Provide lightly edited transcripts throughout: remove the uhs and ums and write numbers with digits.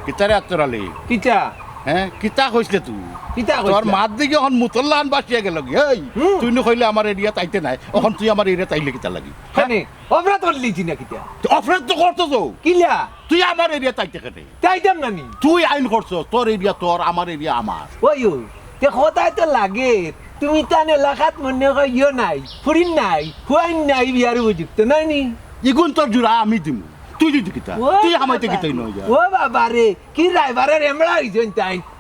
কিতারে আত্তরালি কিতা হ্যাঁ কিতা কইছলে তুই কিতা তোর মাত দিকে এখন মুতল্লান বাসিয়া গেল এই তুই ন কইলে আমার এরিয়া তাইতে নাই এখন তুই আমার এরিয়া তাইলে কিতা লাগি কেনে অপরাধ করলিছি না কিতা অপরাধ তো করতো তো কিলা তুই আমার এরিয়া তাইতে কেটে তাইতাম নানি তুই আইন করছো তোর এরিয়া তোর আমার এরিয়া আমার ওই তে কোথায় তো লাগে তুমি তান এলাকাত মনে হয় ইয়ে নাই ফুরিন নাই হুয়াইন নাই বিয়ার উপযুক্ত নাই নি ইগুন তোর জুড়া আমি দিমু তুই দিদি কিতা তুই আমাইতে কিতাই নই যা ও বাবা রে কি ড্রাইভারের এমড়া হইছেন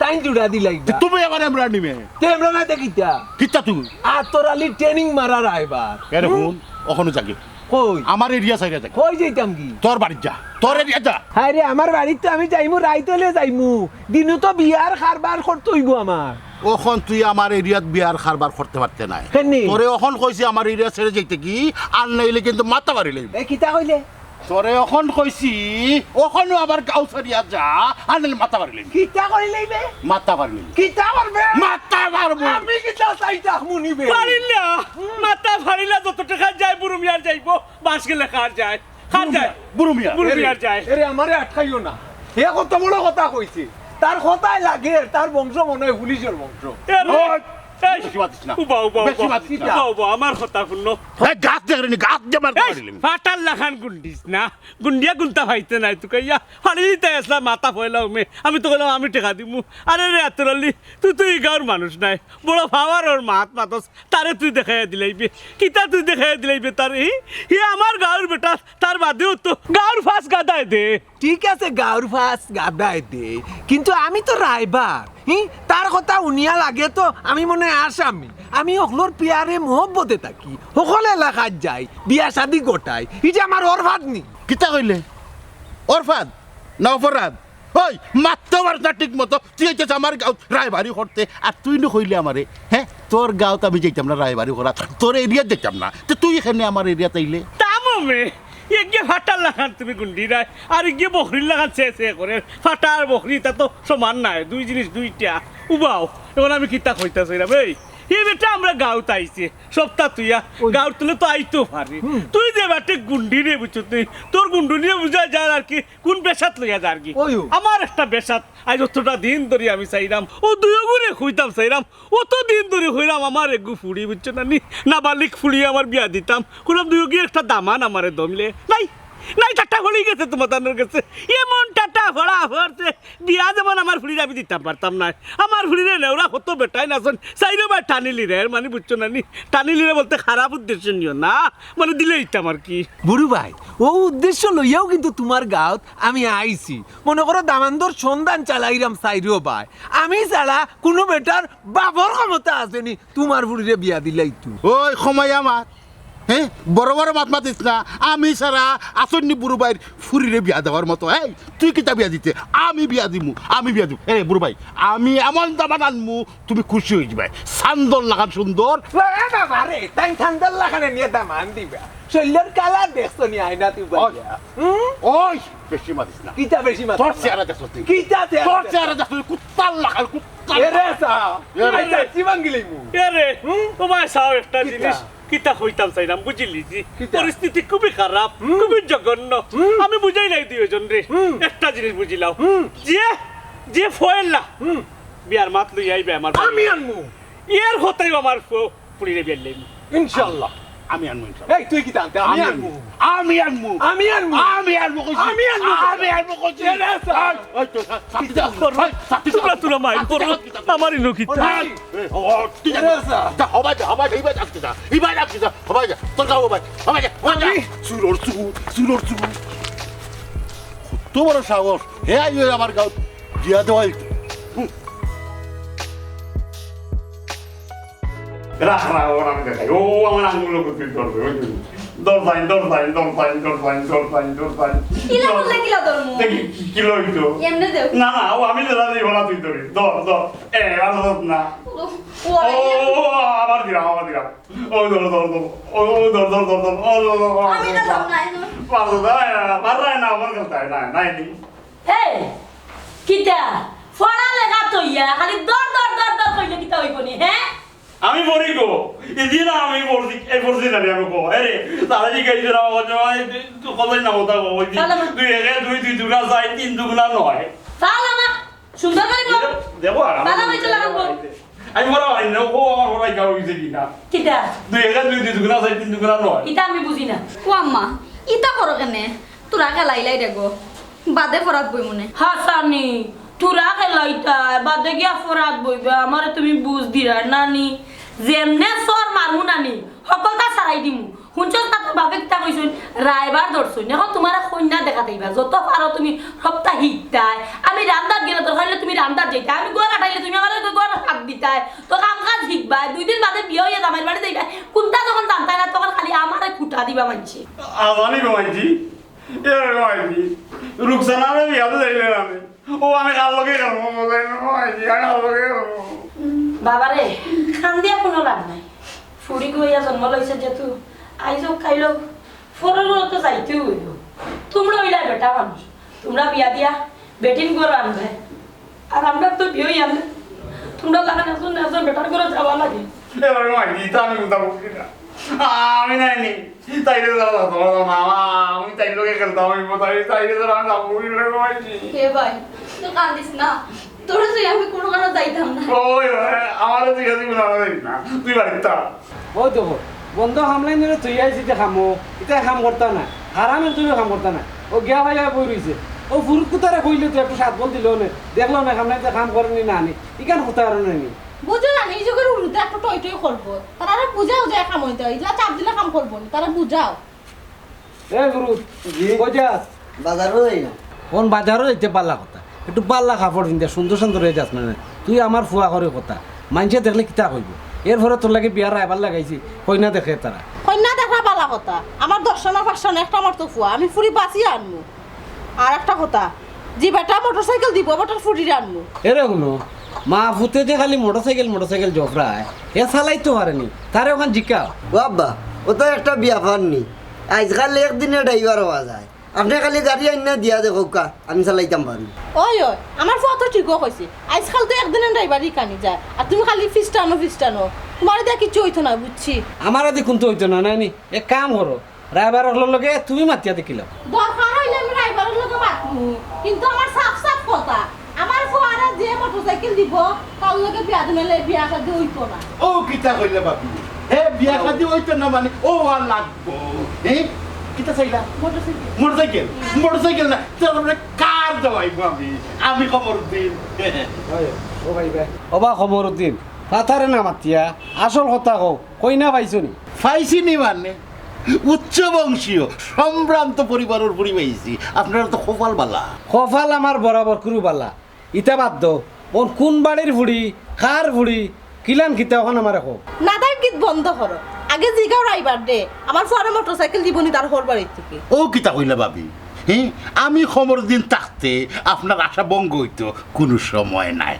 তাই জুড়া দিলাই তুমি আমার এমরা নিমে তে এমড়া না দেখিতা কিতা তুই আতরালি ট্রেনিং মারা রাইবার এরে ফোন ওখানে যাগে কই আমার এরিয়া সাইডে যাগে কই যাইতাম কি তোর বাড়ি যা তোর এরিয়া যা হায় রে আমার বাড়িতে আমি যাইমু রাইতলে যাইমু দিনু তো বিয়ার খারবার করতে হইব আমার ওখন তুই আমার এরিয়াত বিয়ার খারবার করতে পারতে নাই কেনে তোরে ওখন কইছি আমার এরিয়া ছেড়ে যাইতে কি আর নাইলে কিন্তু মাথা বাড়ি লইব এ কিতা কইলে তোরে ওখন কইছি ওখনও আবার গাঁও ছাড়িয়া যা আর নাইলে মাথা বাড়ি লইব কিতা কইলেইবে মাথা বাড়ি লইব কিতা করবে মাথা মারবো আমি কিতা চাইতা মুনিবে পারিলা মাথা ফারিলা যত টাকা যায় বুড়ো মিয়ার যাইব বাস গেলে খার যায় বুড়ো মিয়া বুড়ো মিয়ার যায় এরে আমারে আটকাইও না এ কত বড় কথা কইছে তার কথাই লাগে তার বংশ মনে হয় পুলিশের বংশ বেশি বাতিস না উবা বেশি বাতিস না আমার কথা শুনল এই গাছ দেখলি গাছ যে মার দিলাম ফাটাল লাখান গুন্ডিস না গুন্ডিয়া গুনতা পাইতে নাই তুই কইয়া ফাড়ি দিতে আসলাম মাথা ফয়লাও মে আমি তো কইলাম আমি টেকা দিমু আরে রে এতরালি তুই গাঁর মানুষ নাই বড় ফাওয়ার ওর মাত মাতস তারে তুই দেখাইয়া দিলাইবে কিতা তুই দেখাইয়া দিলাইবে তার হি আমার গাঁর বেটা তার বাদেও তো গাঁর ফাঁস গাদায় দে ঠিক আছে গাঁর ফাঁস গাদায় দে কিন্তু আমি তো রাইবার তার কথা উনিয়া লাগে তো আমি মনে হয় আসামি আমি ওগুলোর পিয়ারে মোহব্বতে থাকি সকল এলাকাত যাই বিয়া শাদি গোটাই এই যে আমার অরফাদ নি কিতা কইলে অরফাদ না অপরাধ ওই মাত্র না ঠিক মতো তুই হইতেছ আমার গাঁও রায়বাড়ি করতে আর তুই না কইলে আমারে হ্যাঁ তোর গাঁওতে আমি যাইতাম না রায়বাড়ি করা তোর এরিয়া যেতাম না তো তুই এখানে আমার এরিয়া তাইলে তামে গিয়ে ফাটার লাগান তুমি গুন্ডি নাই আর গিয়ে বকরির লাগান সে করে ফাটা আর বকরি তা তো সমান নাই দুই জিনিস দুইটা উবাও এখন আমি কিতা কইতাছিলাম এই বেটা আমরা গাঁও তাইছে সপ্তাহ তুইয়া গাঁও তুলে তো আইতেও পারি তুই যে বাটে গুন্ডি রে বুঝছো তুই তোর গুন্ডু নিয়ে বুঝা যায় আর কি কোন বেসাত লইয়া যা আর কি আমার একটা বেসাত আজ অতটা দিন ধরে আমি চাইলাম ও দুই গুণে খুঁজতাম চাইলাম অত দিন ধরে হইলাম আমার এগু ফুড়ি বুঝছো না বালিক ফুড়িয়ে আমার বিয়া দিতাম কোলাম দুই গিয়ে একটা দামান আমারে দমলে নাই নাই টাটা হলি গেছে তোমাদের কাছে এমন টাটা ভরা ভরছে বিয়া যেমন আমার ফুড়ি আমি দিতাম পারতাম না আমার ফুড়িরে নেওরা কত বেটাই নাচন চাইলে ভাই টানিলি রে মানে বুঝছো না টানিলি রে বলতে খারাপ উদ্দেশ্য নিও না মানে দিলে দিতাম আর কি বুড়ু ভাই ও উদ্দেশ্য লইয়াও কিন্তু তোমার গাঁত আমি আইছি মনে করো দামান্দর সন্ধান চালাইরাম চাইরিও ভাই আমি ছাড়া কোনো বেটার বাবর ক্ষমতা আসেনি তোমার ফুড়িরে বিয়া দিলাই তুই ওই সময় আমার হ্যাঁ বড় বড় মাত মাতিস না আমি সারা আসন্নি বুড়ো ভাইয়ের ফুরিরে বিয়া দেওয়ার মতো এই তুই কিতা বিয়া দিতে আমি বিয়া দিমু আমি বিয়া দিব এই বুড়ো ভাই আমি এমন দামান আনমু তুমি খুশি হয়ে যাবে সান্দর লাগান সুন্দর বাবারে তাই ঠান্ডার লাগানে নিয়ে দামান দিবা শৈলের কালার দেখছো নি আয়না তুই ওই বেশি মাতিস না কিতা বেশি মাত তোর চেহারা দেখছো তুই কিতা তোর চেহারা দেখছো কুত্তার লাগাল কুত্তার এরে সা আইতা চিবাঙ্গিলিমু এরে তোমার সাও একটা জিনিস কিতা হইতাম চাইলাম বুঝিলি পরিস্থিতি খুবই খারাপ খুবই জঘন্য আমি বুঝাই নাই দুইজন রে একটা জিনিস বুঝিলাম যে যে ফয়েল্লা বিয়ার মাত লই আইবে আমার আমি আনমু এর হতাই আমার পুরিরে বিয়ার লইম ইনশাআল্লাহ আমি আনমু ইনশাআল্লাহ এই তুই কি জানতে আমি আনমু আমি আনমু আমি আনমু আমি আনমু কইছি আমি আনমু আমি আনমু কইছি ওই তো সাথী তোরা মাই করো আমারই নকি ও তুই যা হবাই এইবার আসতে যা এইবার আসতে যা হবাই যা তোর যাও হবাই যা সুরর চু তোমার সাহস হে আই আমার গাঁও দিয়া দেওয়াই রাখ ওর আমি দেখাই ও আমার আঙুল করতে করবে ওই দর সাইন কিলা বললে কিলা ধরমু দেখি কিলো হইতো এমনে দেও না ও আমি তো জানি বলা তুই ধরি দর এ ভালো না ও আবার দিলাম ও দর আমি তো জাম নাই পারো না আমার কথা নাই এই কিটা ফড়া লাগা তইয়া খালি দর কইলে কিটা হইবনি হ্যাঁ আমি বলি গো এদিন আমি বলছি এই বলছি না আমি গো আরে তাহলে কি গাইছে না তো কলাই না হতা গো দুই দুগুণা যায় তিন দুগুণা নয় চাল আমা সুন্দর করে কর দেবো আর দাদা ভাই চলে গেল আমি বড় হয় না ও আমার বড় গাও হইছে কিনা কিটা 2 দুগুনা 3 দুগুনা নয় ইটা আমি বুঝি না ও আম্মা ইতা করো কেনে তোরা খেলাইলাই দেখো বাদে ফরাত বই মনে হাসানি তোরা খেলাইতা বাদে গিয়া ফরাত বইবা আমারে তুমি বুঝ দিরা নানি যেমনে সর মারমু নানি সকলটা সারাই দিমু শুনছস না তোর বাপে কিতা কইছুন রায়বার ধরছুন এখন তোমার কন্যা দেখাতেইবা যত পারো তুমি সপ্তাহিকটাই আমি রান্দাত গেলে তোর খাইলে তুমি রান্দাত যাইতা আমি গোয়া কাটাইলে তুমি আমার গোয়া হাত দিতাই তো কাম কাজ শিখবা 2 দিন বাদে বিয়ে হইয়া জামাইর বাড়ি যাইবা কোনটা যখন জানতাই না তখন খালি আমারে কুটা দিবা মানছি আমারই গোমাইছি এর গোমাইছি রুকসানারে বিয়াতে যাইলে আমি ও আমি কাল লগে গেল মোবাইল গোমাইছি আমি কাল লগে গেল বাবারে খান দিয়া কোনো লাভ নাই ফুড়ি গইয়া জন্ম লইছে যেহেতু আইজ খাইলো ফোরলো তো যাইতে হইল তোমরা হইলা বেটা মানুষ তোমরা বিয়া দিয়া বেটিন করে আনবে আর আমরা তো বিয়ে আনবে তোমরা লাগান একজন বেটার করে যাওয়া লাগে এবার গোমাইছি তা আমি কোনটা বুঝি না আমি নাইনি তাইলে যারা তোমার মামা আমি তাই লগে খেলতাম আমি তাইলে যারা আমি বুঝি না গোমাইছি হে ভাই তো কান্দিস না তোরা তুই আমি কোনো কারণে যাইতাম না ওই আমারও তুই আছি না না তুই বাড়িতে ও দেখো বন্ধ হামলাই নিলে তুই আইসি যে খামো এটা কাম করতা না হারামে তুমি কাম করতা না ও গিয়া ভাই বই রইছে ও ফুরুত কুতারে কইলে তুই একটু সাত বল দিল না দেখলো না কামলাই যে কাম করেনি না আনি ইকান হতা আর নানি বুঝো না এই যুগের উল্টা একটু টই টই করবো তারা বুঝাও যে কাম হইতে হয় এগুলা চাপ দিলে কাম করবো না তারা বুঝাও এ গুরু কইজাস বাজারও যাই না কোন বাজারও যাইতে পারলা কথা একটু পাল্লা কাপড় কিনতে সুন্দর সুন্দর হয়ে যাস না তুই আমার ফুয়া করে কথা মানুষে দেখলে কিতা কইব এরপরে তোর লাগে বিয়ার রাইবার লাগাইছি কইনা দেখে তারা কন্যা দেখা পালা কথা আমার 10 না 5 না একটা আমার তো ফুয়া আমি ফুরি বাঁচিয়ে আনবো আর একটা কথা যে বেটা মোটরসাইকেল দিব বেটার ফুরি আনবো এরকম মা ফুতে যে খালি মোটরসাইকেল জফরায় এ চালাইতে পারেনি তারে ওখান জিকাও ও আব্বা ও তো একটা বিয়া পাননি আজকাল একদিনে ড্রাইভার হওয়া যায় আপনি খালি গাড়ি আইনা দিয়া দেখো কা আমি চালাইতাম পারি ওই আমার ফুয়া তো ঠিকও কইছে আজকাল তো একদিনে ড্রাইভারই কানি যায় আর তুমি খালি ফিস্টানো তোমার দেখা কিছু হইতো না বুঝছি আমার আদি কোনটো হইতো না নাইনি এক কাম করো ড্রাইভার হলো লগে তুমি মাতিয়া দেখিলাম দরকার হইলে আমি ড্রাইভারের লগে মাতমু কিন্তু আমার সাফ সাফ কথা আমার ফুয়ারা যে মোটরসাইকেল দিব তার লগে বিয়া দিলে বিয়া শাদী হইতো না ও কিতা কইলে বাপি হে বিয়া শাদী হইতো না মানে ও আর লাগবো কিতা চাইলা মোটরসাইকেল না তারপরে কার দেওয়াইবো আমি খবর দিন ও ভাই ভাই ওবা খবর দিন পাথারে না মাতিয়া আসল কথা কও কই না পাইছো নি ফাইসিনি মানে উচ্চ বংশীয় সম্ভ্রান্ত পরিবারের পরি পাইছি আপনারা তো খোফাল বালা কপাল আমার বরাবর কুরুবালা ইটা বাদ দো ওর কোন বাড়ির ফুড়ি কার ফুড়ি কিলান কিতা ওখানে আমার এখন নাদার গীত বন্ধ করো আগে জিগাও রাইবার দে আমার ফুয়ারা মোটরসাইকেল দিবনি তার ঘর বাড়ির থেকে ও কিতা কইলা ভাবি আমি খবর দিন থাকতে আপনার আশা ভঙ্গ হইতো কোনো সময় নাই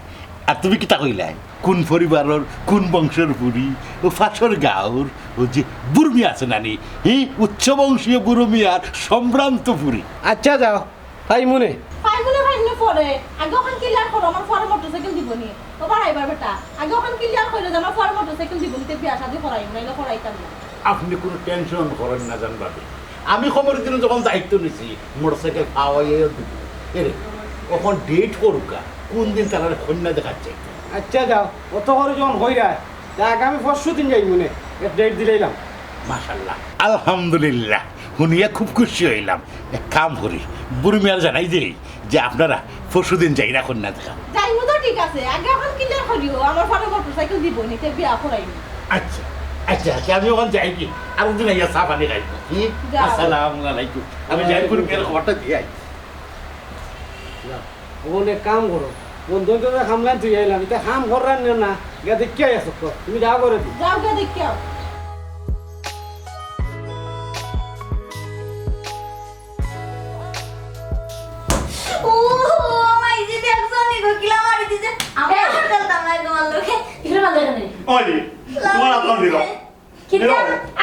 আর তুমি কিতা কইলাই কোন পরিবারের কোন বংশের বুড়ি ও ফাঁসর গাঁর ও যে বুড়মি আছে নানি উচ্চ বংশীয় বুড়ো মিয়ার সম্ভ্রান্ত বুড়ি আচ্ছা যাও তাই মনে পাইগুলো ভাইনে পরে আগে ওখান ক্লিয়ার করো আমার ফুয়ারা মোটরসাইকেল দিবনি ও বাড়াইবার বেটা আগে ওখান ক্লিয়ার করে যে আমার ফুয়ারা মোটরসাইকেল দিবনি তে বিয়া শাদী করাইব নাইলে করাইতাম না আপনি কোনো টেনশন করেন না জানবাবি আমি খবর দিন যখন দায়িত্ব নিছি মোটরসাইকেল পাওয়াইও দিব এরে কখন ডেট করুকা কোন দিন তারা কন্যা দেখাচ্ছে আচ্ছা যাও অত করে যখন হই যায় তা আগামী পরশু দিন যাই মনে এক ডেট দিলাম মাশাল্লাহ আলহামদুলিল্লাহ শুনিয়া খুব খুশি হইলাম এক কাম করি বুড়ি মেয়ার জানাই দিই যে আপনারা পরশু দিন যাই না কন্যা দেখা যাইমু তো ঠিক আছে আগে ওখান ক্লিয়ার করিও আমার ফুয়ারা মোটরসাইকেল দিবনি তে বিয়া করাইব আচ্ছা আচ্ছা আচ্ছা আমি ওখানে যাই কি আর দিন আইয়া চা পানি খাইব যাও। আসসালামু আলাইকুম আমি যাই বুড়ি মেয়ের খবরটা দিয়ে আই ওনে কাম করো বন্ধু তো খামলাম তুই আইলাম এটা কাম করার না গা দেখি আছো তুমি যাও করে দি যাও গে দেখিও ও মাই যে দেখছো নি গকিলা মারি দিছে আমি আর খেলতাম না তোমার লোকে এগুলো ভালো লাগে না ওই তোমার আপনার দিল কিন্তু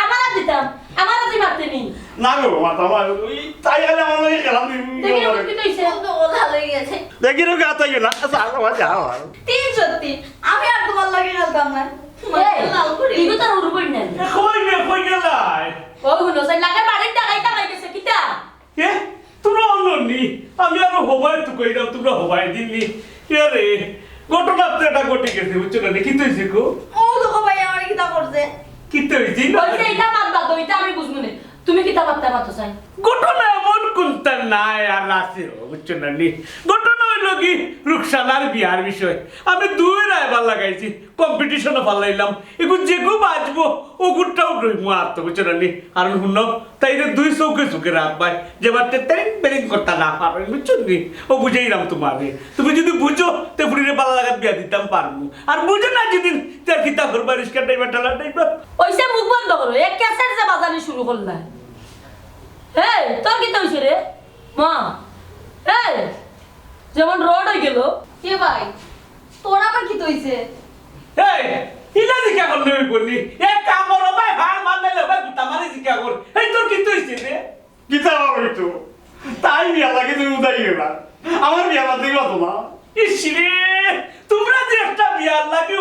আমার দিতাম আমার তুই মারতে নি না গো মাতা আমার ওই তাই গেলে আমার লগে খেলাম দেখি না কি কইছে তো ওলা লই গেছে দেখি রে গাতা গেলা সারা যাও আর 3 আমি আর তোমার লোকে খেলতাম না লাল করি ইগো তার উড়বই না কই গেলাই ও গুলো সাই লাগা বাড়ির টাকাইতা পাই গেছে কিতা তোমরা অন্যনি আমি আর হবাই তো কইরাম তোমরা হবাই দি দিননি আরে ঘটনা তো এটা ঘটে গেছে বুঝছো না কি হইছে গো ও দেখো ভাই আমার কিটা করছে কি হইছে বলছে এটা বাদ দাও এটা আমি বুঝবো না তুমি কিতা বার্তা মাতো চাই ঘটনা এমন কোনটা নাই আর আছে বুঝছো না নি ঘটনা হইলো কি রুকসানার বিয়ার বিষয় আমি দুই রায়বার লাগাইছি কম্পিটিশনে পালাইলাম এগুলো যেগু বাজবো ও গুটটাও রইমু আর তো বুঝছো না নি আর শুনো তাইরে দুই চৌকে চুকে রাখবাই যে বারতে তেরিং বেরিং করতে না পারো বুঝছো নি ও বুঝাইলাম তোমারে তুমি যদি বুঝো তে ফুরিরে পালা লাগাত বিয়া দিতাম পারবো আর বুঝো না যেদিন তার কিতা করবা রিস্কা টাইবা টালা টাইবা ওইসে মুখ বন্ধ করো এক ক্যাসেট যে বাজানি শুরু করলা এই তোর কি হইছে রে মা এই যেমন রোড হয়ে গেল কে ভাই তোর আবার কি হইছে এই ইলা জিকা করলে হই বললি এক কাম করো ভাই হার মারলে লে ভাই গুতা মারি জিকা কর এই তোর কি হইছে রে কিতা হবে তো তাই বিয়া লাগে তুমি উদাই গেলা আমার বিয়া বাদ দিবা তোমা ইসরে তোমরা যে একটা বিয়ার লাগে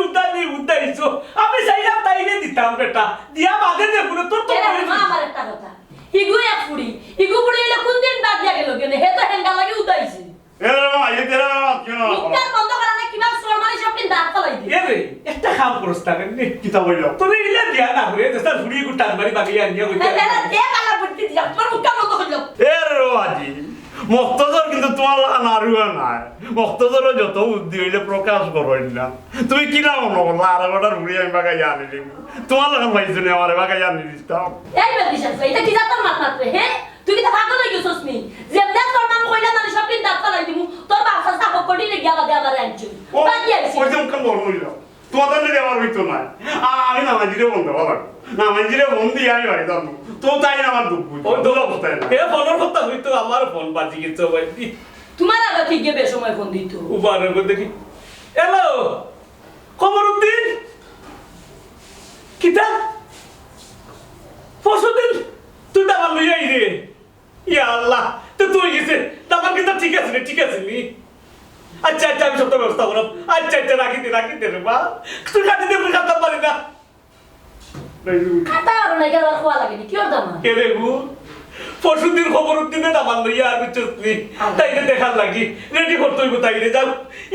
উদাইছো আমি চাইলাম তাইলে দিতাম বেটা দিয়া বাদে দেখো তোর তো এরা মা আমার একটা কথা ইগু এক ফুড়ি ইগু ফুড়ি এলে কোন দিন বাদ দিয়া গেল কেন হে তো হেঙ্গা লাগে উদাইছে এরা মা এই তেরা কেন মুখটা বন্ধ করা না কিবা সরমানি সব দিন দাঁত ফলাই দি এ রে একটা কাম করছ তাকে নে কিতা বইল তোর ইলা দিয়া না হরে দেশার ফুড়ি গুটার বাড়ি বাগিয়া নিয়া হইতে এরা দে কালা বুদ্ধি দিয়া তোমার মুখটা বন্ধ করে দাও এর আজি মক্তজর কিন্তু তোমার লাগা নারুয়া নাই মক্তজরও যত বুদ্ধি হইলে প্রকাশ করোই না তুমি কি না মনে করলা আর গোটার ঘুরি আমি বাগাই আনি দিম তোমার লাগা পাইছো নি আমার বাগাই আনি দিতাম এই বেদিস আছে এটা কি জাতার মাত মাত্রে হে তুই কি তা পাগল হই গেছস নি যেমনে তোর নাম কইলা না সব দিন দাঁত ফলাই দিমু তোর বাসা সাপো কোটি রে গিয়া বাদে আবার আনছু ও বাকি আইছি ওই যেমন কাম বল হইল তোমাদের নিয়ে আমার হইতো না আমি না মাঝিরে বন্ধ বলা না মাঝিরে বন্ধি আমি বাড়ি যাবো তো তাই আমার দুঃখ ও দোলা বলতে না এ ফোনের কথা হইতো আমার ফোন বাজি গেছে ভাই তোমার আগে ঠিক গে বেসময় ফোন দিত উবার দেখি হ্যালো কমরউদ্দিন কিতা পরশুদিন তুই দাবার লইয়া আই রে ইয়া আল্লাহ তো তুই গেছে দাবার কিন্তু ঠিক আছে রে ঠিক আছে নি আচ্ছা আচ্ছা আমি সব ব্যবস্থা করব আচ্ছা আচ্ছা রাখি দে রে বা তুই কাটি দে বুঝা তো পারি না খাতা আর নাই গেল খোয়া লাগেনি কি ওর দাম কে রে গু পরশুদিন খবরউদ্দিনে দাবার লইয়া আর বুঝছনি তাইলে দেখার লাগি রেডি করতে হইব তাইলে যাও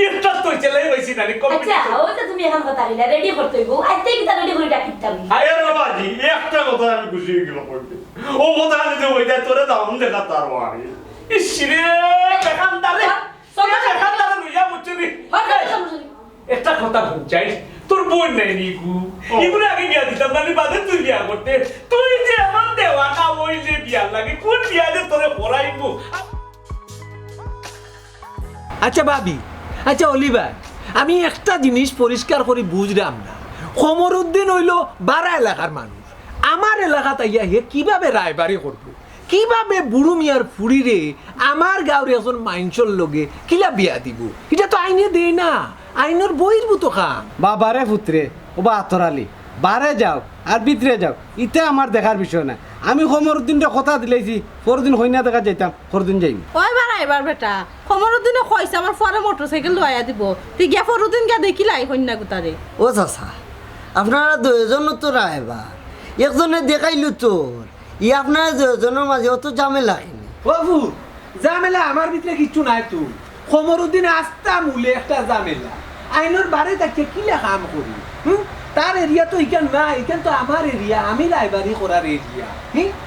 একটা তো চলাই হইছি না নি আচ্ছা ও তো তুমি এখন কথা কইলা রেডি করতে হইব আইতে কি তা রেডি করে রাখিতাম আয়ের বাবাজি একটা কথা আমি খুশি হয়ে গেলাম বলতে ও কথা যদি হয়ে যায় তোরে দাম দেখা তার বাড়ি ইসরে দেখান দারে দেখান দারে লইয়া বুঝছনি একটা কথা বুঝাই তোর বোন নাই নিগু এগুলো আগে বিয়া দিতাম না বাদে তুই বিয়া করতে তুই যে এমন দেওয়া না ওই যে বিয়া লাগে কোন বিয়া যে তোরে পড়াইবো আচ্ছা ভাবি আচ্ছা অলিভার আমি একটা জিনিস পরিষ্কার করে বুঝলাম না কমরউদ্দিন হইল বারা এলাকার মানুষ আমার এলাকাত আইয়া হে কিভাবে রায়বাড়ি করবো কিভাবে বুড়ো মিয়ার ফুড়িরে আমার গাঁওর এখন মাইনসর লগে কিলা বিয়া দিব এটা তো আইনে দেয় না আইনের বহির্ভূত কাম বাবারে পুত্রে ও বা আতরালি বারে যাও আর ভিতরে যাও ইতে আমার দেখার বিষয় না আমি কমরউদ্দিনটা কথা দিলেছি পরদিন হইনা দেখা যাইতাম পরদিন যাইম ওই বারা এবার বেটা কমরউদ্দিনে কইছে আমার পরে মোটরসাইকেল লইয়া দিব তুই গিয়া ফরউদ্দিন কে দেখিলাই কন্যা গুতারে ও চাচা আপনারা দুজন তো রায়বা একজনে দেখাইলো তোর ই আপনারা দুজনের মাঝে অত ঝামেলা হয়নি বাবু ঝামেলা আমার ভিতরে কিচ্ছু নাই তো কমরউদ্দিন আস্তা মূলে একটা ঝামেলা আইনের বাড়ি থাকতে কিলা কাম করি তার এরিয়া তো ইখান না ইখান তো আমার এরিয়া আমি রায়বাড়ি করার এরিয়া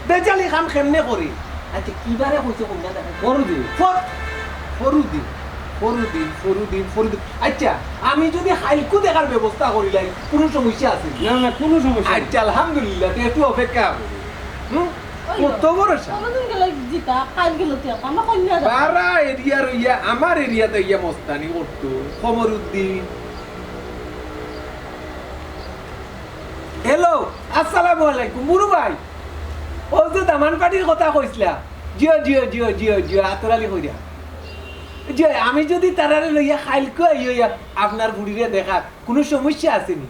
বেজালি কাম কেমনে করি আচ্ছা কিবারে কইছে কোনটা দেখো ফরুদ্দিন ফরুদ্দিন আচ্ছা আমি যদি হাইকু দেখার ব্যবস্থা করিলাই কোনো সমস্যা আছে না না কোনো সমস্যা নেই। আচ্ছা আলহামদুলিল্লাহ একটু অপেক্ষা করি কত বড় কমরউদ্দিন গেলে জিতা কাল গেল তুই আমরা কন্যা যাব বারা এরিয়া রইয়া আমার এরিয়াতে ইয়া মস্তানি করতো কমরউদ্দিন হ্যালো আসসালামু আলাইকুম বুড়ু ভাই ও তো দামান পাটির কথা কইছিলা জিও আতরালি কইরা যে আমি যদি তারারে লইয়া খাইলকো আইয়া আপনার বুড়িরে দেখা কোনো সমস্যা আসেনি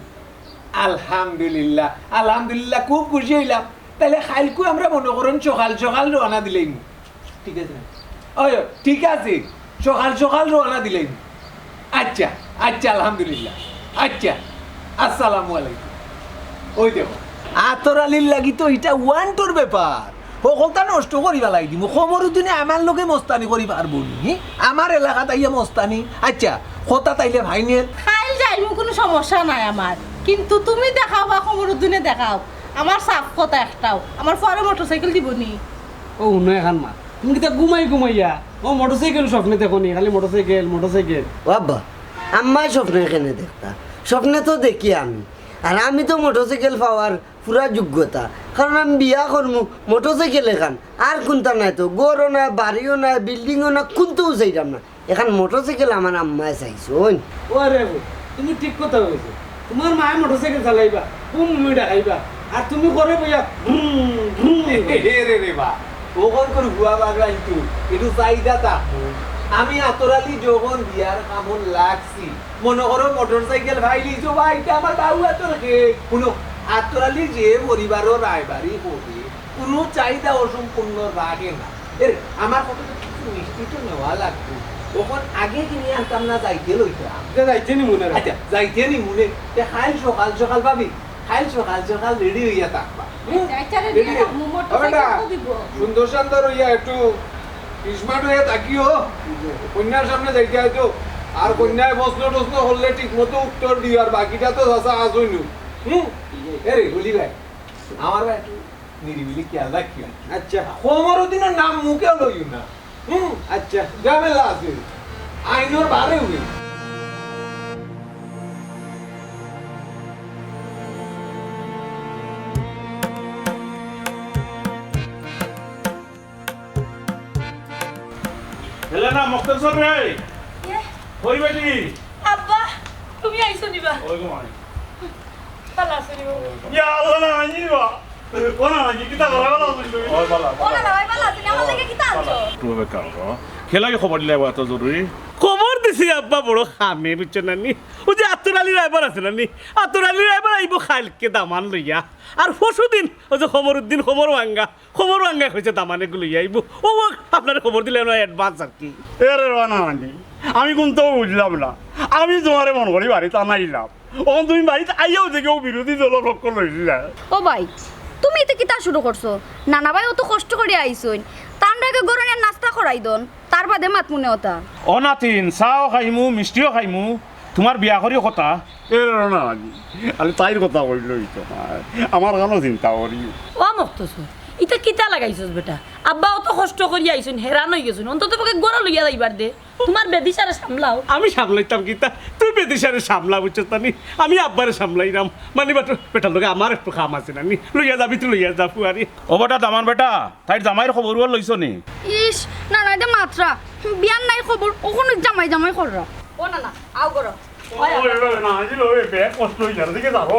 আলহামদুলিল্লাহ খুব খুশি হইলাম তাহলে খাইলকো আমরা মনে করুন সকাল রওনা দিলেই ঠিক আছে ওই ঠিক আছে সকাল রওনা দিলেই আচ্ছা আলহামদুলিল্লাহ আচ্ছা আসসালামু আলাইকুম ওই দেখো আতর আলীর লাগি তো এটা ওয়ান্টর ব্যাপার সকলটা নষ্ট করি পেলাই দিব সমরুদ্দিনে আমার লোকে মস্তানি করি পারবো নি আমার এলাকাত আইয়া মস্তানি আচ্ছা কথা তাইলে ভাইনের খাইল যাইমু কোনো সমস্যা নাই আমার কিন্তু তুমি দেখাও বা খবরুদ্দিনে দেখাও আমার সাফ কথা একটাও আমার পরে মোটরসাইকেল দিবনি ও শুনো এখন মা তুমি কিতা ঘুমাইয়া ও মোটরসাইকেল স্বপ্নে দেখো নি খালি মোটরসাইকেল ও আব্বা আম্মাই স্বপ্নে এখানে দেখতা স্বপ্নে তো দেখি আমি আর আমি তো মোটরসাইকেল পাওয়ার পুরা যোগ্যতা কারণ আমি বিয়া করবো মোটরসাইকেল এখান আর কোনটা নাই তো গড়ও নাই বাড়িও নাই বিল্ডিংও না কোনটাও চাইতাম না এখন মোটরসাইকেল আমার আম্মাই চাইছো ও রে তুমি ঠিক কথা বলছো তোমার মায়ে মোটরসাইকেল চালাইবা কোন মুইটা খাইবা আর তুমি করে বইয়া রে বা ওখন করে হুয়া বাগা একটু চাহিদা তা আমি আতরালি যখন বিয়ার কামন লাগছি মনে করো মোটরসাইকেল ভাইলি তো ভাইটা আমার বাবু আতর শুনো আতরালি যে পরিবারও রায়বাড়ি হবে কোনো চাহিদা অসম্পূর্ণ রাখে না এর আমার কত কিছু মিষ্টি তো নেওয়া লাগবে তখন আগে কিনে আনতাম না যাইতে লইতাম যাইতে নি মনে আচ্ছা যাইতে নি মনে খাইল সকাল সকাল পাবি খাইল সকাল সকাল রেডি হইয়া থাকবা আচ্ছারে দিয়ে থাকমু মোটরসাইকেল দিব সুন্দর সুন্দর হইয়া একটু স্মার্ট হয়ে থাকিও কন্যার সামনে যাইতে হয়তো আর কন্যায় প্রশ্ন টশ্ন হলে ঠিক মতো উত্তর দিও আর বাকিটা তো চাষা আসই নু এরে বলি ভাই আমার ভাই একটু নিরিবিলি খেয়াল রাখিও আচ্ছা হোমর দিনের নাম মুখে লইও না আচ্ছা ঝামেলা আছে আইনোর বারে হই হেলে না মকতছর রে কই বেটি আব্বা তুমি আইছো নিবা ওই গো মাই ভালো আছো নিবা ইয়া আল্লাহ না আইবা কোনা না কিতা বলা বলা ওই বালা ওনা না ভাই ভালো আছেন আমার লাগে কি তালছো তুমি বেকার খেলাকে খবর দিলে এত জরুরি খবর দিছি আব্বা বড় খামে বুঝছো নানি ও যে আতরালির এবার আছে নানি আতরালির এবার আইব খাইলকে দামান লইয়া আর পরশুদিন ও যে খবরউদ্দিন খবর ভাঙ্গা হয়েছে দামানে গুলো আইব ও আপনার খবর দিলে না অ্যাডভান্স আর কি এরে রানা আনি আমি কিন্তু বুঝলাম না আমি তোমারে মন করি বাড়িতে আনাইলাম ও তুমি বাড়িতে আইয়াও যে কেউ বিরোধী দলের পক্ষ লইছিলে ও ভাই তুমি এতে কিতা শুরু করছো নানা ভাই অত কষ্ট করে আইছইন তান্ডাকে গরনের নাস্তা করাই দন তার বাদে মাত মনে হতা অনাতিন চাও খাইমু মিষ্টিও খাইমু তোমার বিয়া করিও কথা এরে রানা আনি আমি তাইর কথা কইল আমার গানও চিন্তা করি ও মকতছর ইটা কিতা লাগাইছস বেটা আব্বা অত কষ্ট করি আইছুন হেরান হই গেছুন অন্তত তোকে গড়া লইয়া যাইবার দে তোমার বেদিসারে সামলাও আমি সামলাইতাম কিতা তুই বেদিসারে সামলা বুঝছো তানি আমি আব্বারে সামলাইরাম মানে বেটার লোকে আমার একটু খাম আছে নানি লইয়া যাবি তুই লইয়া যা ফুয়ারি ও বেটা দামান বেটা তাইর জামাইয়ের খবর লইছ নি ইস না না এটা মাত্রা বিয়ান নাই খবর ওখানে জামাই জামাই কররা ও না না আও করো না আজি লই বেক কষ্ট হই যার দিকে যাবো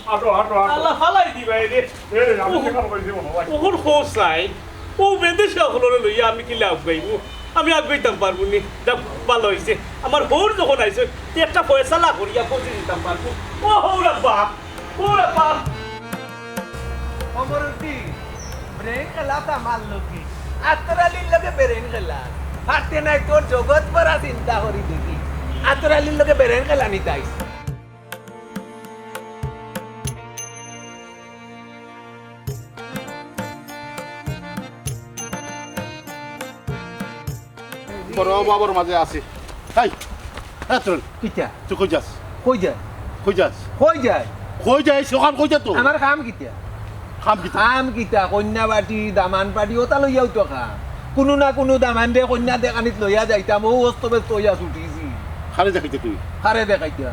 আটো আল্লাহ ফালাই দিবা রে এরে আমি কেন কইছি মনে হয় ওর খোসাই ও বেদেশা হলরে লইয়া আমি কি লাভ গাইবো আমি আগাইতাম পারবো নি যা ভালো হয়েছে আমার বউর যখন আইছে একটা পয়সা করিয়া পৌঁছে দিতাম পারবো ও হৌরা বাপ খবরউদ্দিন ব্রেন খেলা তা মাল লোকে আতরালির লগে ব্রেন খেলা হাতে নাই তোর জগৎ পড়া চিন্তা করি দেখি আতরালির লগে ব্রেন খেলা নিতাইস বড় বাবার মাঝে আছি হাই চল কিটা তুই কই যাস কই যায় কই যাস কই যায় কই যাই সকাল কই যা তো আমার কাম কিটা খাম কি কাম কিটা কন্যা পাটি দামান পাটি ওটা লইয়াও তো কাম কোনো না কোনো দামান দে কন্যা দেখানিত লইয়া যাইতাম ও অস্তবে তৈয়া ছুটিছি খালি দেখাইতে তুই হারে দেখাইতা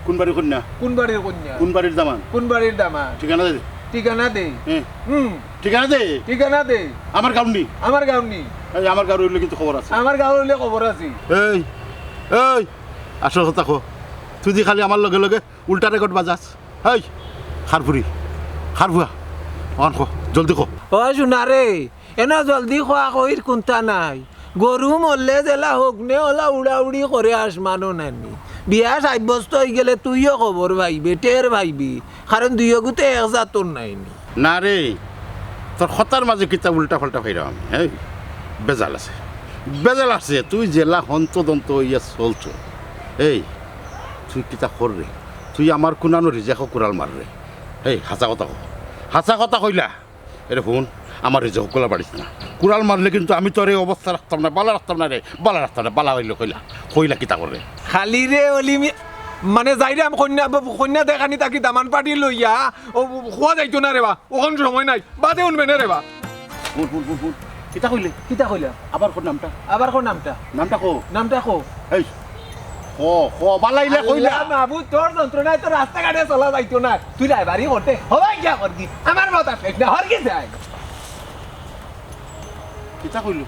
কোন বাড়ির কন্যা কোন বাড়ির কন্যা কোন বাড়ির জামান কোন বাড়ির দামান ঠিকানা দে ঠিকানা দে হুম ঠিকানা দে ঠিকানা দে আমার গাউনি আমার গাঁওনি এই আমার গাঁর হইলে কিন্তু খবর আছে আমার গাঁও হইলে খবর আছে এই এই আসল কথা কো তুই দি খালি আমার লগে লগে উল্টা রেকর্ড বাজাস এই খারফুয়া অন কো জলদি কো ও শুনা রে এনা জলদি খোয়া কইর কোনটা নাই গরু মরলে জেলা হোক নে ওলা উড়াউড়ি করে আসমানো নানি বিয়া সাব্যস্ত হয়ে গেলে তুইও খবর ভাইবি টের ভাইবি কারণ দুইও গুতে এক জাতর নাইনি না রে তোর খতার মাঝে কিতা উল্টা ফাল্টা হইরা আমি এই বেজাল আছে তুই জেলা হন্তদন্ত ইয়া চলছ এই তুই কিতা কর রে তুই আমার কোনানো রিজাক কুড়াল মার রে এই হাসা কথা কইলা এরে শুন আমার এই যে হুকলা বাড়িস না কুড়াল মারলে কিন্তু আমি তোর এই অবস্থা রাখতাম না বালা রাখতাম না রে বালা রাখতাম না বালা হইল কইলা কিতা করে খালি রে অলিমি মানে যাইরাম কন্যা দেখানি তাকি দামান পাটি লইয়া ও খোয়া যাইতো না রে বা ওখান সময় নাই বাদে উনবে না রে বা ফুল কিতা কইলে কিতা কইলা আবার কোন নামটা আবার কোন নামটা নামটা কো এই বালাইলে কইলা বাবু তোর যন্ত্রণায় তো রাস্তাঘাটে চলা যাইতো না তুই ড্রাইভারি করতে হবাই গিয়া করবি আমার মত আছে না হর কি যায় কিতা কইল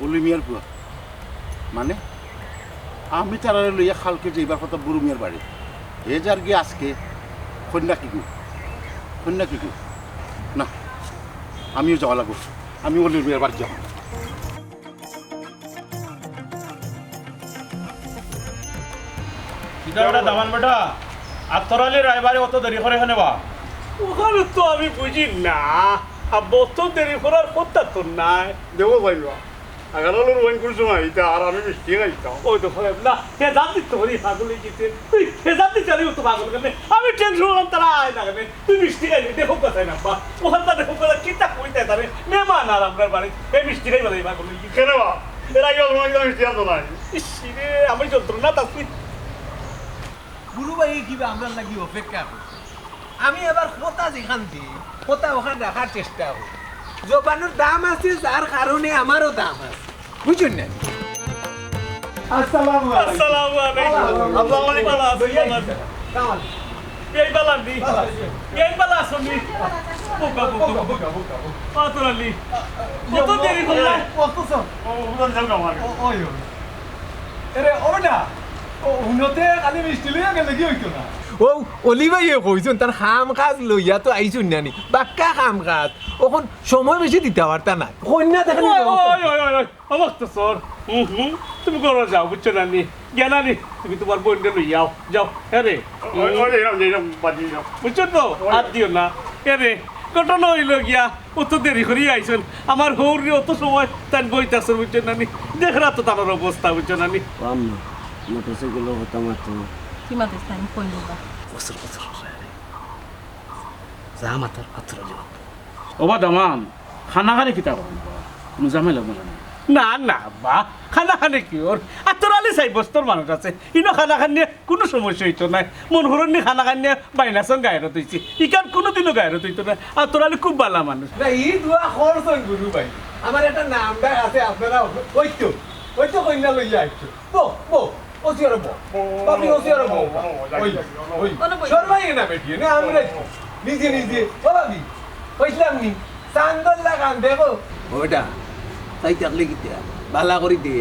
অলি মিয়ার পুয়া মানে আমি তারা লইয়া খালকে যাইবার কথা বুড়ু মিয়ার বাড়ি এ যার গিয়ে আজকে কন্যা কি গো না আমিও যাওয়া লাগবো আমি অলি মিয়ার বাড়ি যাবো দামান বেটা আত্মরালি রায়বারে অত দেরি করে এখানে বা ওখানে তো আমি বুঝি না বত দেরি করার কথা তো নাই দেবো ভাইবা আগালোর ওয়াইন করছো আইতা আর আমি মিষ্টি খাইতাম ওই তো ফলে না হে জানতি তো হরি পাগল হইছে তুই হে জানতি চালি তো পাগল কেন আমি টেনশন হলাম তারা আয় না কেন তুই মিষ্টি খাইলি দেখো কথা না বা ওখান তা দেখো কথা কিতা কইতে তারে মেহমান আর আমরা বাড়ি এই মিষ্টি খাই বলে পাগল হইছে কেন বা এর আগে তোমার মিষ্টি আনতো না ইসিরে আমি যন্ত্রণা তাসি গুরু ভাই কিবা আমরা লাগি অপেক্ষা করছি আমি এবার কথা যেখান দিই কথা ওখানে রাখার চেষ্টা করি জবানের দাম আছে যার কারণে আমারও দাম আছে বুঝুন না আসসালামু আলাইকুম আসসালামু আলাইকুম কামাল এই বালান্দি এই বালা শুনি বুকা পাতরালি কত দেরি হলো মকতছর ও উড়ন যাও না মানে ওই এরে ওটা ও উন্নতে খালি মিষ্টি লইয়া গেলে কি হইতো না ও অলি ভাই কইছুন তার খাম কাজ লইয়া তো আইছুন নানি বাক্কা খাম কাজ ওখন সময় বেশি দিতে পারতা না কন্যা দেখেন মকতছর তুমি করো যাও বুঝছো না নি জ্ঞানানি তুমি তোমার বোনকে লই যাও আরে বাজি যাও বুঝছো তো হাত দিও না আরে ঘটনা হইল গিয়া অত দেরি করে আইসন আমার হৌরি অত সময় তাই বইতাছ বুঝছো না নি দেখরা তো তার অবস্থা বুঝছো না নি মোটরসাইকেল হতাম মাত্র কি মাতিস আমি কই দিবা বছর যা মাতার পাত্র জবাব ওবা দামান খানা খানে কিতা করুন কোনো ঝামেলা বলে না না বা খানা খানে কি ওর আর তোর আলি চাই বস্তর মানুষ আছে ইনো খানা খান নিয়ে কোনো সমস্যা হইতো নাই মন হরণ নিয়ে খানা খান নিয়ে বাইনাসন গায়েরত হইছি ইকান কোনোদিনও গায়েরত হইতো না আর তোর আলি খুব ভালো মানুষ না ই দুয়া খরচন গুরু ভাই আমার একটা নামটা আছে আপনারা ওইতো কন্যা লইয়া আইছো বো ওসিয়ার বো বাপি ওসিয়ার বো ওই সরবাই না বেটি না আমরা নিজে ও বাবি কইলাম নি সান্দল লাগান দেখো ওটা তাই থাকলে কি বালা করি দে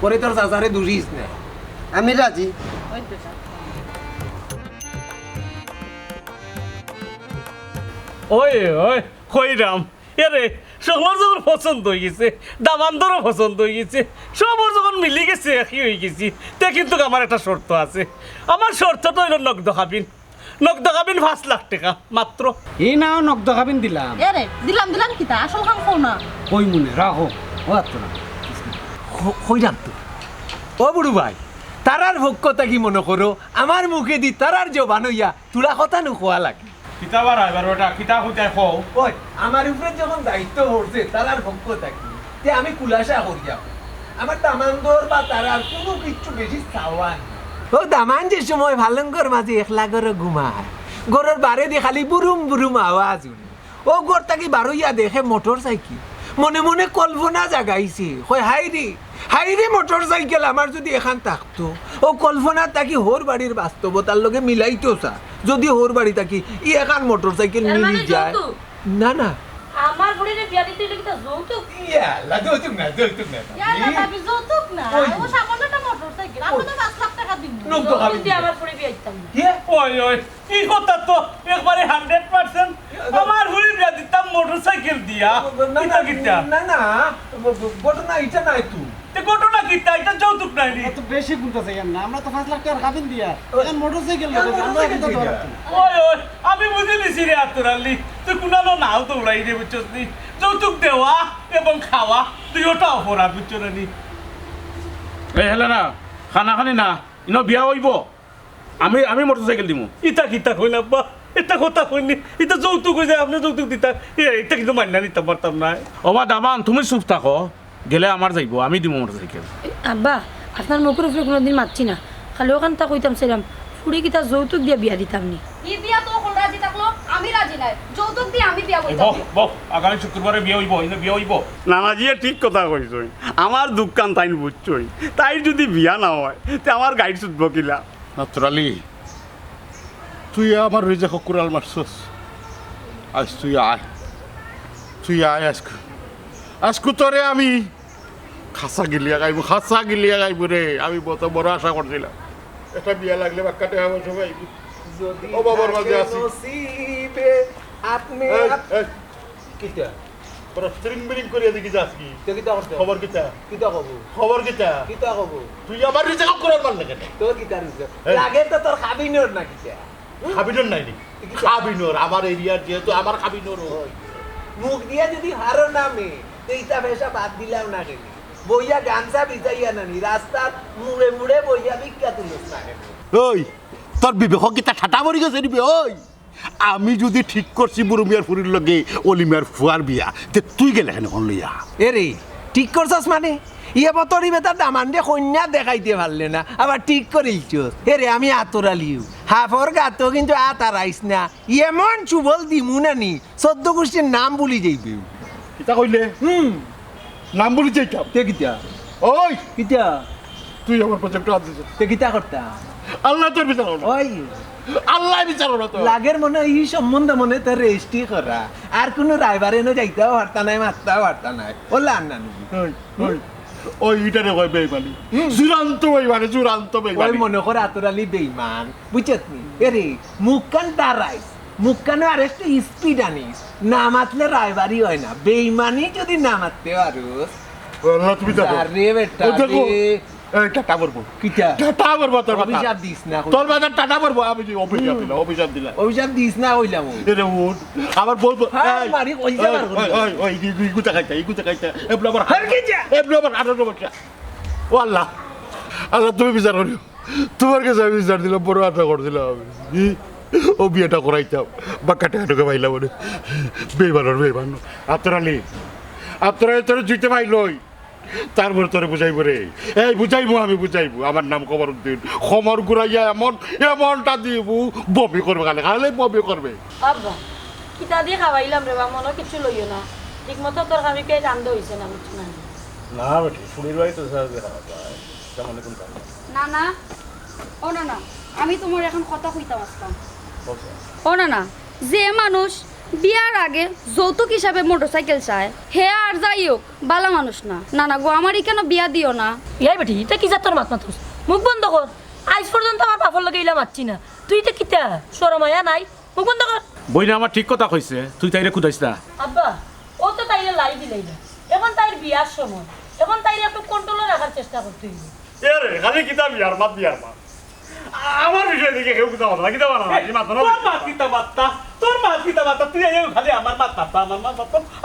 পরে তোর চাচারে দুরিস না আমি রাজি ওই বেটা ওই কইরাম এরে সকলের যখন পছন্দ হয়ে গেছে দামান্দরও পছন্দ হয়ে গেছে সবর যখন মিলে গেছে একই হয়ে গেছি তে কিন্তু আমার একটা শর্ত আছে আমার শর্তটা হইল নগদ খাবিন 5 লাখ টাকা মাত্র এই নাও নগদ খাবিন দিলাম এরে দিলাম কিতা আসল কাম কও না কই মনে রাখো ও আত্মরা কইরাম তো ও বুড়ু ভাই তারার ভক্কতা কি মনে করো আমার মুখে দি তারার জবান হইয়া তুলা কথা নোখোয়া লাগে কিতাবা রায়বার বেটা কিতা খুঁজাই খাও ওই আমার উপরে যখন দায়িত্ব পড়ছে তারার ভক্কতা কি তে আমি কুলাসা করি যাব আমার দামান্দর বা তারার কোনো কিচ্ছু বেশি চাওয়া ও দামান যে সময় ভালঙ্কর মাঝে একলা করে ঘুমায় গরুর বারে দিয়ে খালি বুরুম আওয়াজ উনি ও গর তাকে বারইয়া দেখে মোটর সাইকেল মনে মনে কল্পনা জাগাইছে কই হাইরে মোটর সাইকেল আমার যদি এখান থাকতো ও কল্পনা তাকি হোর বাড়ির বাস্তবতার লগে মিলাইতো সা যদি হোর বাড়ি তাকি ই এখান মোটর সাইকেল মিলি যায় না আমার বুড়িরে বিয়া দিতে হইলে কিটা যৌতুক ইয়ালা যৌতুক না ইয়ালা ভাবি যৌতুক না ও সামান্য একটা মোটরসাইকেল আমরা তো 5 লাখ টাকা দিব নগদ খাবিন দিয়ে আমার বুড়ি বিয়া দিতাম না। ওই কি কথা তো একবারে 100% আমার হুড়ি বিয়া দিতাম মোটরসাইকেল দিয়া কিতা না ঘটনা এটা নাই তুই তে ঘটনা কিতা এটা যৌতুক নাই নি এত বেশি গুনতেছে কেন আমরা তো 5 লাখ টাকা খাবিন দিয়া এখন মোটরসাইকেল লাগে আমরা কিন্তু ধরা ওই আমি বুঝে নিছি রে আতরালি তুই কুনালো নাও তো উড়াই দে বুঝছস নি যৌতুক দেওয়া এবং খাওয়া দুইটা অপরাধ বুঝছ না নি এই হেলা না খানা খানি না ইনো বিয়া হইব আমি মোটরসাইকেল দিমু ইতা কিতা কইলা বা এটা কথা কইনি এটা যৌতুক হয়ে যায় আপনি যৌতুক দিতা এটা কিন্তু মান্না নিতে পারতাম না ওবা দামান তুমি চুপ থাকো গেলে আমার যাইব আমি দিব মোটরসাইকেল আব্বা আপনার মুখের উপরে কোনোদিন মারছি না খালি ওখান তা কইতাম সেরাম ফুড়ি কিতা যৌতুক দিয়ে বিয়া দিতাম নি ই বিয়া তো কোন রাজি থাকলো আমি রাজি নাই যৌতুক দিয়ে আমি বিয়া বইতাম বহ বহ আগামী শুক্রবারে বিয়ে হইব বিয়ে হইব নানাজিয়ে ঠিক কথা কইছই আমার দুঃখান তাই বুঝছই তাই যদি বিয়া না হয় তে আমার গাইড ছুটব কিলা নাতরালি তুই আমার ওই যে কুড়াল মারছস আজ তুই আয় আজকু তোরে আমি খাসা গিলিয়া গাইব রে আমি কত বড় আশা করছিলাম এটা বিয়া লাগলে বাক্কাতে হবে সবাই যদি ও বাবার মাঝে থাকে আছি। নসিবে আপনি কিটা তোরা স্ট্রিং বিলিং করিয়া দেখি যাস কি তো কিটা করতে খবর কিতা কিটা কব কিটা কব তুই আমার রিজে কুড়াল মারলে কেন তোর কিটা নিছে এই। লাগে তো তোর খাবিনোর না কিটা খাবিনোর নাই নি খাবিনোর আমার এরিয়ার যেহেতু আমার খাবিনোর মুখ দিয়া যদি হারো নামে তো ইটা ভেসা বাদ দিলাম না কেন বইয়া গামছা বিছাইয়া নানি রাস্তার মুড়ে মুড়ে বইয়া ভিক্ষা তুলিস না কেন ওই তোর বিবেক কিতা ঠাটা মরি গেছে নিবি ওই আমি যদি ঠিক করছি বুড়ো মিয়ার ফুরির লগে অলি মিয়ার ফুয়ার বিয়া তে তুই গেলে কেন কোন লইয়া এরে ঠিক করছস মানে ইয়ে বতরি বেতার দামান্ডে কন্যা দেখাইতে পারলে না আবার ঠিক করিলছস এরে আমি আতরালিও হাফর গাতো কিন্তু আতারাইস না এমন চুবল দিমু নানি 14 গোষ্ঠীর নাম বলি যাইবে কিতা কইলে নাম বলি চাইতাম তে কিতা ওই কিতা তুই আমার প্রজেক্ট হাত দিছ তে কিতা করতা আল্লাহ তোর বিচার হলো ওই আল্লাহ বিচার হলো তো লাগের মনে এই সম্বন্ধে মনে তোর রেজিস্ট্রি করা আর কোনো রাইবারে নো যাইতাও পারতা নাই মারতাও পারতা নাই ওলা না ওই ইটারে কই বেইমানি চূড়ান্ত বেইমানি ওই মনে করে আতরালি বেইমান বুঝছত নি এরে মুখকান তারাইস মুখকানে আর একটু স্পিড আনিস না মাতলে রাইবারি হয় না বেইমানি যদি না মারতে পারোস আল্লাহ তুমি দেখো আরে বেটা ও দেখো রে। এই টাটা বলবো কিটা টাটা বলবো তোর অভিশাপ দিস না তোর বাজার টাটা বলবো আমি যে অভিশাপ দিলাম অভিশাপ দিস না হইলাম এরে উঠ আবার বলবো হ্যাঁ, মারি কইতে পারবো না। ওই গুতা খাইতা এবলো আবার আর কি যা? এবলো আবার 18 বছর ও আল্লাহ তুমি বিচার করিও তোমার কাছে আমি বিচার দিলাম বড় আশা করছিলাম আমি ও বিয়েটা করাইতাম বা কাটে কাটুকে পাইলাম বেইমান আতরালি তোর জিতে পাইলই তারপরে তোরে বুঝাইবো রে এই আমি বুঝাইবো আমার নাম কমরউদ্দিন খমর ঘুরাইয়া এমনটা দিব বমি করবে খালে বমি করবে আব্বা কিতা দিয়ে খাওয়াইলাম রে বা মনে কিছু লইও না ঠিক মতো তোর আমি কে রান্ধ হইছে না বুঝছ না না বেটি ফুলির বাড়ি তো না ও না আমি তোমার এখন কথা কইতাম আসতাম ও না যে মানুষ বিয়ার আগে যৌতুক হিসাবে মোটরসাইকেল চায় হে আর যাই হোক বালা মানুষ না গো আমারই কেন বিয়া দিও না ইয়াই বেটি এটা কি যা তোর মাত মাতুস মুখ বন্ধ কর আজ পর্যন্ত আমার বাপর লগে ইলা মারছি না তুই তো কিতা শরমায়া নাই মুখ বন্ধ কর বইনা আমার ঠিক কথা কইছে তুই তাইরে কুদাইস না আব্বা ও তো তাইরে লাই দিলাই না এখন তাইর বিয়ার সময় এখন তাইরে একটু কন্ট্রোলে রাখার চেষ্টা করতে হইবে এরে খালি কিতাব বিয়ার মাত আমার বিষয় দিকে কেউ কিতাব না কিতাব না এই মাত না তোর মা কিতা বাতা তুই খালি আমার মাত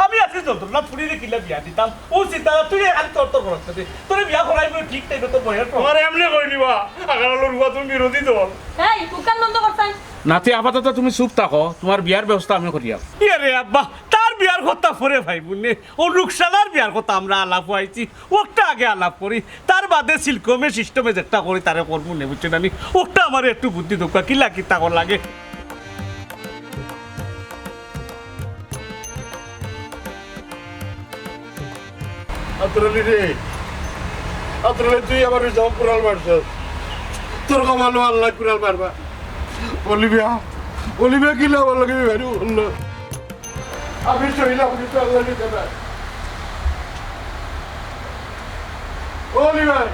আমি আছি যন্ত্র না ফুড়িরে কিলা বিয়া দিতাম ও চিন্তা তুই খালি তোর করতে তোর বিয়া করাইব ঠিক টাইমে তোর বইয়ের তোমার এমনি কই নিবা আগালো রুবা তুমি বিরোধী দল এই দোকান বন্ধ করতাই নাতি আপাতত তুমি চুপ থাকো তোমার বিয়ার ব্যবস্থা আমি করিয়া ইয়ে আব্বা তার বিয়ার কথা পরে ভাই বুনে ও রুকসানার বিয়ার কথা আমরা আলাপ হইছি ওটা আগে আলাপ করি তার বাদে সিলকমে সিস্টেমে যেটা করি তারে করবো নে বুঝছেন আমি ওটা আমার একটু বুদ্ধি দোকা কিলা কিতা কর লাগে আতরালি তুই আমার সব কুড়াল মারছস তোর কমালো আল্লাহ কুড়াল মারবা অলিভিয়া কিলা আমার লাগে ভ্যালু হলো আমি শরীলাম কিন্তু আল্লাহ নিতে না অলিভাই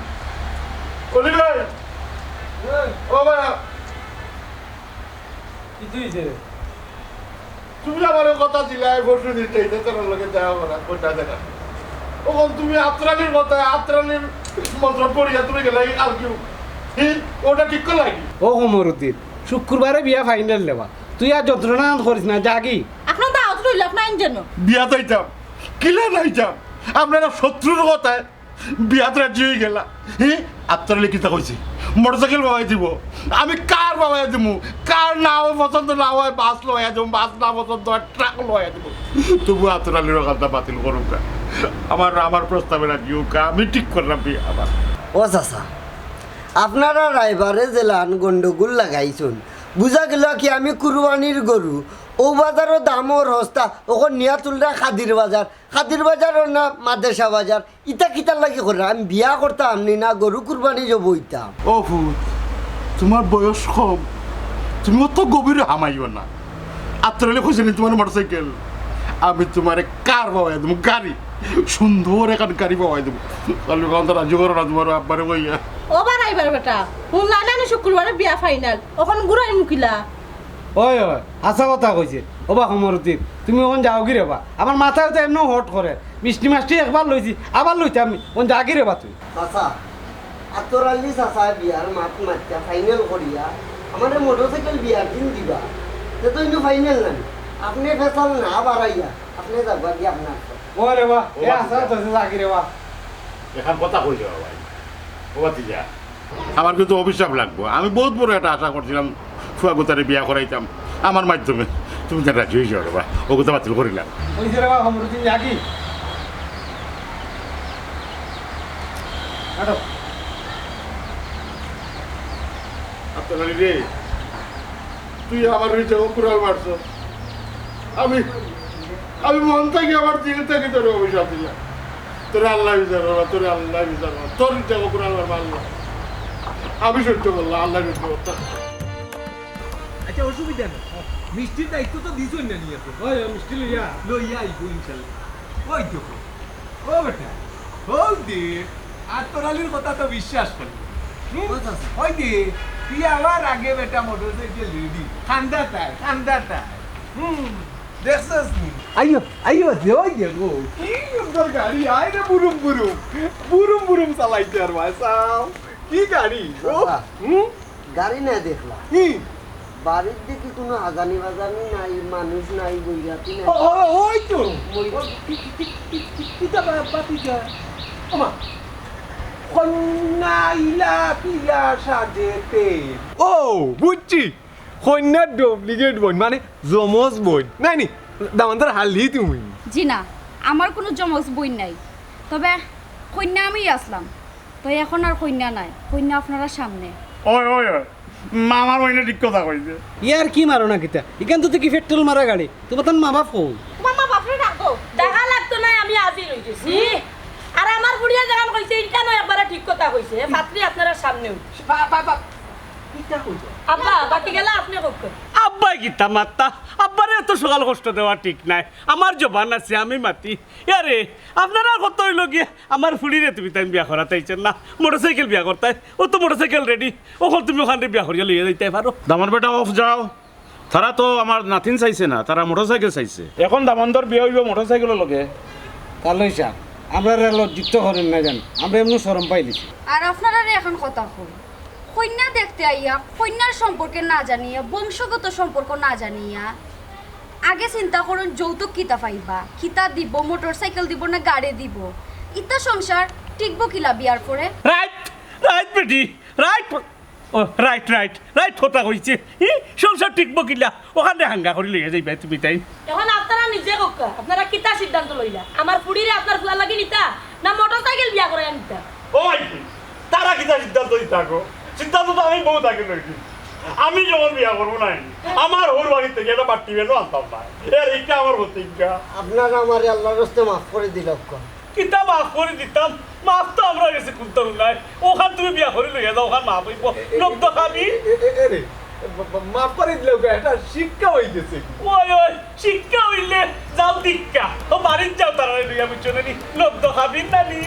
ও ভাই তুমি আমার কথা দিলে পরশু দিতে তোর লগে যাওয়া করা কোটা দেখা ওখন তুমি আতরালির কথা আতরালির মন্ত্র পড়িয়া তুমি গেলে আর কি ওটা ঠিক করে লাগি ও কমরউদ্দিন শুক্রবারে বিয়া ফাইনাল লেবা তুই আর যন্ত্রণা করিস না জাগি আপনার দাওয়াত রইল আপনার আইন জন্য বিয়া যাইতাম কিলা নাইতাম আপনারা শত্রুর কথায় বিয়াত রাজি হয়ে গেলা হ্যাঁ আপনারা লিখিতা কইছি মোটরসাইকেল বাবাই দিব আমি কার বাবাই দিব কার না হয় পছন্দ না হয় বাস লয়া দিব বাস না পছন্দ হয় ট্রাক লয়া দিব তবু আপনারা কথা বাতিল করুন আমার প্রস্তাবে রাজি হোক আমি ঠিক করলাম বিয়া আবার ও চাচা আপনারা রাইবারে জেলান গন্ডগোল লাগাইছুন বুঝা গেল কি আমি কুরবানির গরু ও বাজারও দামর হস্তা ওখন নিয়া তুলরা খাদির বাজার না মাদ্রাসা বাজার ইটা কিতার লাগি করে আমি বিয়া করতাম নি না গরু কুরবানি যাব ইতাম ও ফুট তোমার বয়স কম তুমি অত গভীরে হামাইও না আপনারা খুঁজে নি তোমার মোটরসাইকেল আমি তোমার কার বাবাই দেবো গাড়ি সুন্দর এখন গাড়ি বাবাই দেবো তাহলে রাজি করো না তোমার আব্বারে বইয়া ও বাড়াইবার বেটা শুনলা না শুক্রবারে বিয়া ফাইনাল ওখান ঘুরাই মুকিলা ওই ওই আশা কথা কইছে ওবা সমরতি তুমি ওখান যাও কি রেবা আমার মাথায় তো এমন হট করে মিষ্টি মাষ্টি একবার লইছি আবার লইতে আমি ওখান যা কি রেবা তুই চাচা আতরালি চাচা বিয়ার মাত মাত্রা ফাইনাল করিয়া আমার মোটরসাইকেল বিয়ার দিন দিবা তো ইনো ফাইনাল না আপনি ফেসাল না বাড়াইয়া আপনি যাবা কি আপনার ও রেবা এ আশা তো যা কি রেবা এখন কথা কই যাওয়া ভাই ও বাতি যা আমার কিন্তু অভিশাপ লাগবো আমি বহুত বড় একটা আশা করছিলাম ফুয়া গোতারে বিয়া করাইতাম আমার মাধ্যমে তুমি তো রাজি হয়ে যাও বা ও কথা বাতিল করিলাম কইছে রেবা সমরতি যা কি আটো আপনার রে তুই আমার হইতে কুড়াল মারছ আমি মন থেকে আমার দিল থেকে তোর অভিশাপ দিলাম তোর আল্লাহ বিচার বাবা তোর আল্লাহ বিচার বাবা তোর জায়গা কুড়াল মারলাম আমি সহ্য করলাম আল্লাহ সহ্য করতাম আচ্ছা অসুবিধা নেই মিষ্টির দায়িত্ব তো দিছই না নিয়ে তো ওই মিষ্টি লইয়া লইয়া আইবো ইনশাল্লাহ ওই দেখো ও বেটা ও দে আতরালির কথা তো বিশ্বাস করি ওই দে তুই আবার আগে বেটা মোটরসাইকেল রেডি খান্দাটা দেখছস নি আইও ওই দেখো কি সুন্দর গাড়ি আয় রে বুরুম চালাইতে আর ভাই সাও কি গাড়ি ও গাড়ি না দেখলাম বাড়ির দিকে কোনো আগানি বাগানি নাই মানুষ নাই বইরাতি নাই ওই তো কিতা বাতিটা ওমা কন্যা ইলা পিলা সাজেতে ও বুঝছি কন্যার ডুপ্লিকেট বোন মানে জমজ বোন নাই নি দামান্তর হালি তুমি জি না আমার কোনো জমজ বই নাই তবে কন্যা আমি আসলাম তো এখন আর কন্যা নাই কন্যা আপনারা সামনে ওই মামার মহিনে ঠিক কথা কইছে ইয়ার কি মারো না কিতা এখান তো কি পেট্রোল মারা গাড়ি তোমার তখন মা বাপ কই মামা বাপরে ডাকো দেখা লাগতো না আমি আজি রই গেছি আর আমার বুড়িয়া যখন কইছে ইনকা নয় একবারে ঠিক কথা কইছে পাত্রী আপনারা সামনে কিতা কইছো আব্বা বাকি গেলা আপনি কক আব্বাই গীতা মাত্তা আব্বারে এত সকাল কষ্ট দেওয়া ঠিক নাই আমার জবান আছে আমি মাতি আরে আপনারা কত হইল গিয়ে আমার ফুলিরে তুমি তাই বিয়া করাতেইছেন না মোটরসাইকেল বিয়া করতাই ও তো মোটরসাইকেল রেডি ওখান তুমি ওখানে বিয়া করিয়া লইয়া যাইতে পারো দামন বেটা অফ যাও তারা তো আমার নাতিন চাইছে না তারা মোটরসাইকেল চাইছে এখন দামন্দর বিয়ে হইব মোটরসাইকেলের লগে তাহলে স্যার আমরা লজ্জিত করেন না জান আমরা এমনি শরম পাইলিছি আর আপনারা এখন কথা কই কন্যা দেখতে আইয়া কন্যার সম্পর্কে না জানিয়া বংশগত সম্পর্ক না জানিয়া আগে চিন্তা করুন যৌতুক কিতা পাইবা কিতা দিব মোটরসাইকেল দিব না গাড়ি দিব ইতা সংসার টিকবো কিলা বিয়ার পরে রাইট বেটি রাইট কথা কইছে সংসার টিকবো কিলা ওখানে হাঙ্গা করে লইয়া যাইবা তুমি তাই এখন আপনারা নিজে কক আপনারা কিতা সিদ্ধান্ত লইলা আমার ফুড়িরে আপনার ফুলা লাগি নিতা না মোটরসাইকেল বিয়া করে আনিতা ওই তারা কিতা সিদ্ধান্ত দিতা গো সিদ্ধান্ত তো আমি বহুত আগে লইছি আমি যখন বিয়া করবো নাই আমার ওর বাড়ির থেকে একটা বাট্টি বেলো আনতাম না এর এইটা আমার প্রতিজ্ঞা আপনারা আমার আল্লাহর রাস্তে মাফ করে দিলাম কিতা মাফ করে দিতাম মাফ তো আমরা গেছি কুন্তর নাই ওখান তুমি বিয়া করে লইয়া যাও ওখান মাফ হইব নব্দ খাবি এরে মাফ করে দিলে এটা শিক্ষা হইতেছে ওই শিক্ষা হইলে যাও দীক্ষা ও বাড়ির যাও তারা লইয়া বুঝছো না নি নব্দ খাবি না নি